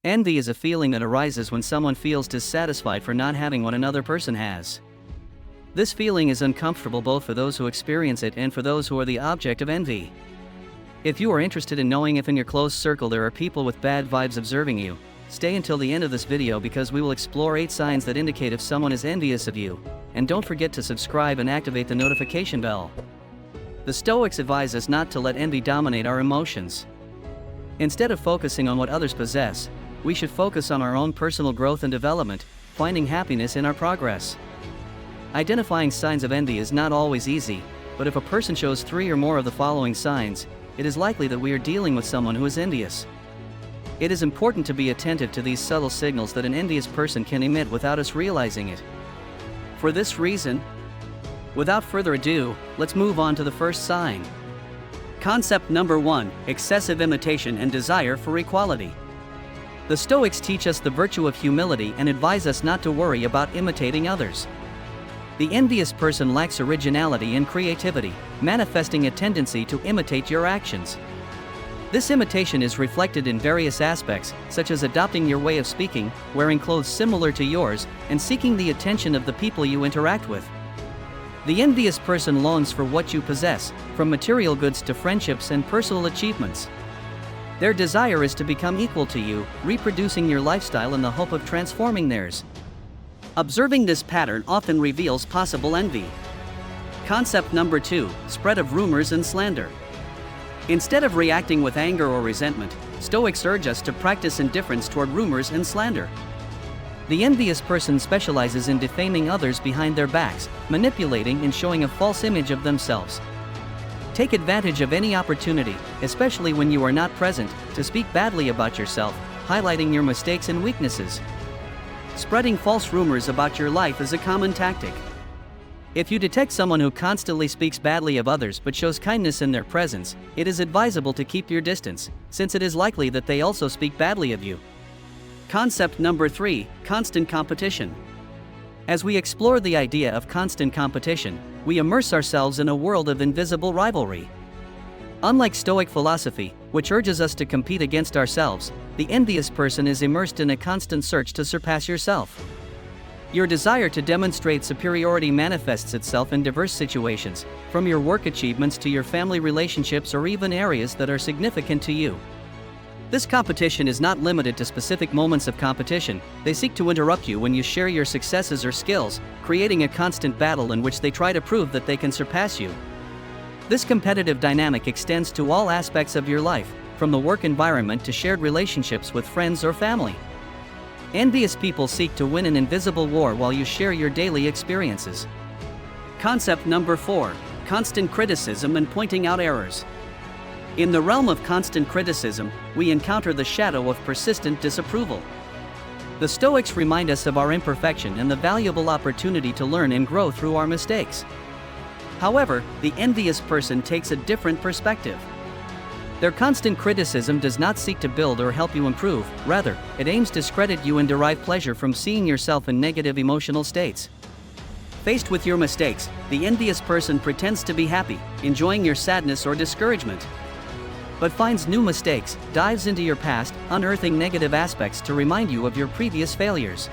Envy is a feeling that arises when someone feels dissatisfied for not having what another person has. This feeling is uncomfortable both for those who experience it and for those who are the object of envy. If you are interested in knowing if in your close circle there are people with bad vibes observing you, stay until the end of this video because we will explore 8 signs that indicate if someone is envious of you, and don't forget to subscribe and activate the notification bell. The Stoics advise us not to let envy dominate our emotions. Instead of focusing on what others possess, we should focus on our own personal growth and development, finding happiness in our progress. Identifying signs of envy is not always easy, but if a person shows 3 or more of the following signs, it is likely that we are dealing with someone who is envious. It is important to be attentive to these subtle signals that an envious person can emit without us realizing it. For this reason, without further ado, let's move on to the first sign. Concept number 1: excessive imitation and desire for equality. The Stoics teach us the virtue of humility and advise us not to worry about imitating others. The envious person lacks originality and creativity, manifesting a tendency to imitate your actions. This imitation is reflected in various aspects, such as adopting your way of speaking, wearing clothes similar to yours, and seeking the attention of the people you interact with. The envious person longs for what you possess, from material goods to friendships and personal achievements. Their desire is to become equal to you, reproducing your lifestyle in the hope of transforming theirs. Observing this pattern often reveals possible envy. Concept number 2: spread of rumors and slander. Instead of reacting with anger or resentment, Stoics urge us to practice indifference toward rumors and slander. The envious person specializes in defaming others behind their backs, manipulating and showing a false image of themselves. Take advantage of any opportunity, especially when you are not present, to speak badly about yourself, highlighting your mistakes and weaknesses. Spreading false rumors about your life is a common tactic. If you detect someone who constantly speaks badly of others but shows kindness in their presence, it is advisable to keep your distance, since it is likely that they also speak badly of you. Concept number 3: constant competition. As we explore the idea of constant competition, we immerse ourselves in a world of invisible rivalry. Unlike Stoic philosophy, which urges us to compete against ourselves, the envious person is immersed in a constant search to surpass yourself. Your desire to demonstrate superiority manifests itself in diverse situations, from your work achievements to your family relationships or even areas that are significant to you. This competition is not limited to specific moments of competition. They seek to interrupt you when you share your successes or skills, creating a constant battle in which they try to prove that they can surpass you. This competitive dynamic extends to all aspects of your life, from the work environment to shared relationships with friends or family. Envious people seek to win an invisible war while you share your daily experiences. Concept number 4: constant criticism and pointing out errors. In the realm of constant criticism, we encounter the shadow of persistent disapproval. The Stoics remind us of our imperfection and the valuable opportunity to learn and grow through our mistakes. However, the envious person takes a different perspective. Their constant criticism does not seek to build or help you improve, rather, it aims to discredit you and derive pleasure from seeing yourself in negative emotional states. Faced with your mistakes, the envious person pretends to be happy, enjoying your sadness or discouragement, but finds new mistakes, dives into your past, unearthing negative aspects to remind you of your previous failures.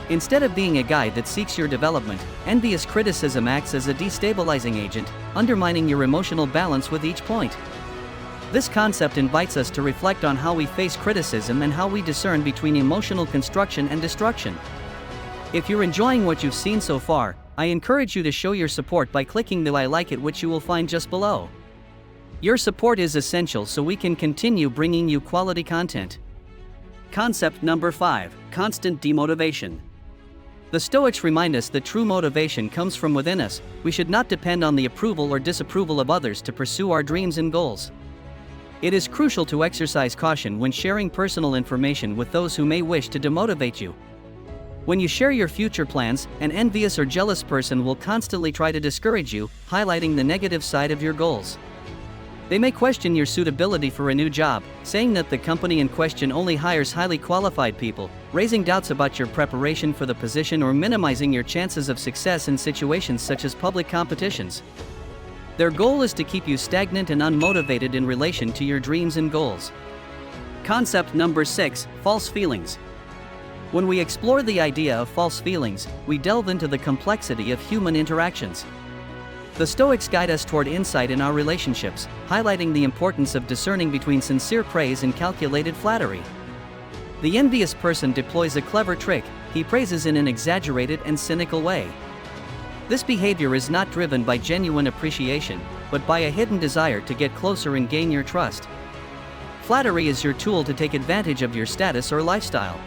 Instead of being a guide that seeks your development, envious criticism acts as a destabilizing agent, undermining your emotional balance with each point. This concept invites us to reflect on how we face criticism and how we discern between emotional construction and destruction. If you're enjoying what you've seen so far, I encourage you to show your support by clicking the I like it, which you will find just below. Your support is essential so we can continue bringing you quality content. Concept number 5: constant demotivation. The Stoics remind us that true motivation comes from within us. We should not depend on the approval or disapproval of others to pursue our dreams and goals. It is crucial to exercise caution when sharing personal information with those who may wish to demotivate you. When you share your future plans, an envious or jealous person will constantly try to discourage you, highlighting the negative side of your goals. They may question your suitability for a new job, saying that the company in question only hires highly qualified people, raising doubts about your preparation for the position or minimizing your chances of success in situations such as public competitions. Their goal is to keep you stagnant and unmotivated in relation to your dreams and goals. Concept number 6, false feelings. When we explore the idea of false feelings, we delve into the complexity of human interactions. The Stoics guide us toward insight in our relationships, highlighting the importance of discerning between sincere praise and calculated flattery. The envious person deploys a clever trick. He praises in an exaggerated and cynical way. This behavior is not driven by genuine appreciation, but by a hidden desire to get closer and gain your trust. Flattery is your tool to take advantage of your status or lifestyle.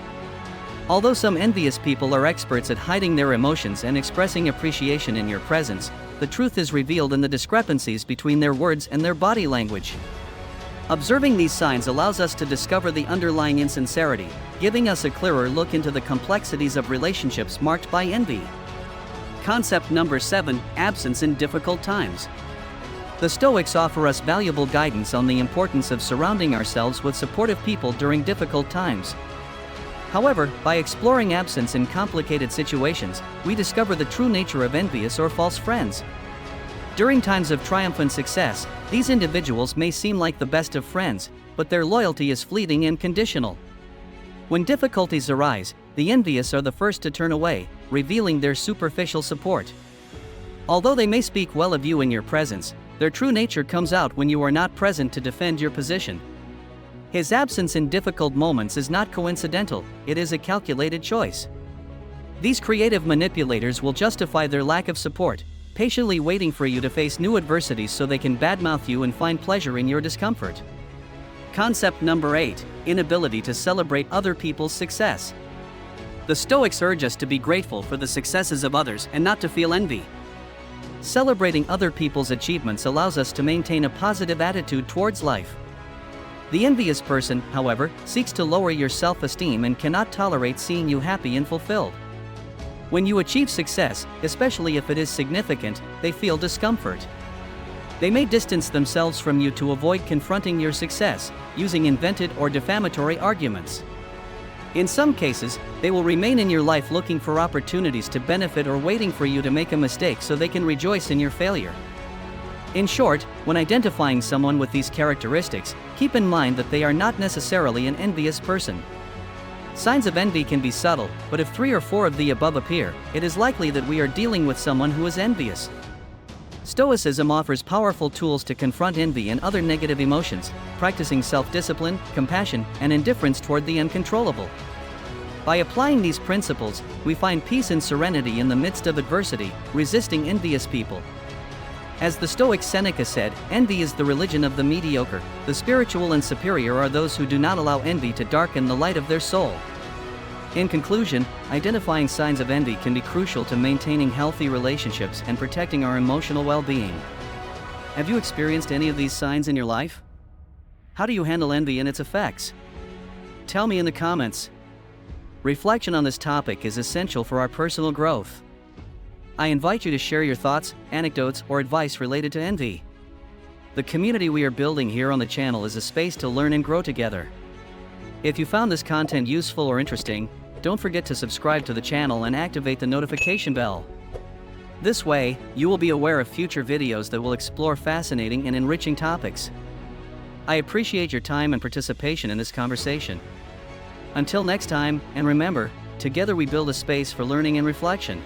Although some envious people are experts at hiding their emotions and expressing appreciation in your presence, the truth is revealed in the discrepancies between their words and their body language. Observing these signs allows us to discover the underlying insincerity, giving us a clearer look into the complexities of relationships marked by envy. Concept number 7, absence in difficult times. The Stoics offer us valuable guidance on the importance of surrounding ourselves with supportive people during difficult times. However, by exploring absence in complicated situations, we discover the true nature of envious or false friends. During times of triumphant success, these individuals may seem like the best of friends, but their loyalty is fleeting and conditional. When difficulties arise, the envious are the first to turn away, revealing their superficial support. Although they may speak well of you in your presence, their true nature comes out when you are not present to defend your position. His absence in difficult moments is not coincidental, it is a calculated choice. These creative manipulators will justify their lack of support, patiently waiting for you to face new adversities so they can badmouth you and find pleasure in your discomfort. Concept number 8, inability to celebrate other people's success. The Stoics urge us to be grateful for the successes of others and not to feel envy. Celebrating other people's achievements allows us to maintain a positive attitude towards life. The envious person, however, seeks to lower your self-esteem and cannot tolerate seeing you happy and fulfilled. When you achieve success, especially if it is significant, they feel discomfort. They may distance themselves from you to avoid confronting your success, using invented or defamatory arguments. In some cases, they will remain in your life looking for opportunities to benefit or waiting for you to make a mistake so they can rejoice in your failure. In short, when identifying someone with these characteristics, keep in mind that they are not necessarily an envious person. Signs of envy can be subtle, but if 3 or 4 of the above appear, it is likely that we are dealing with someone who is envious. Stoicism offers powerful tools to confront envy and other negative emotions, practicing self-discipline, compassion, and indifference toward the uncontrollable. By applying these principles, we find peace and serenity in the midst of adversity, resisting envious people. As the Stoic Seneca said, envy is the religion of the mediocre. The spiritual and superior are those who do not allow envy to darken the light of their soul. In conclusion, identifying signs of envy can be crucial to maintaining healthy relationships and protecting our emotional well-being. Have you experienced any of these signs in your life? How do you handle envy and its effects? Tell me in the comments. Reflection on this topic is essential for our personal growth. I invite you to share your thoughts, anecdotes, or advice related to envy. The community we are building here on the channel is a space to learn and grow together. If you found this content useful or interesting, don't forget to subscribe to the channel and activate the notification bell. This way, you will be aware of future videos that will explore fascinating and enriching topics. I appreciate your time and participation in this conversation. Until next time, and remember, together we build a space for learning and reflection.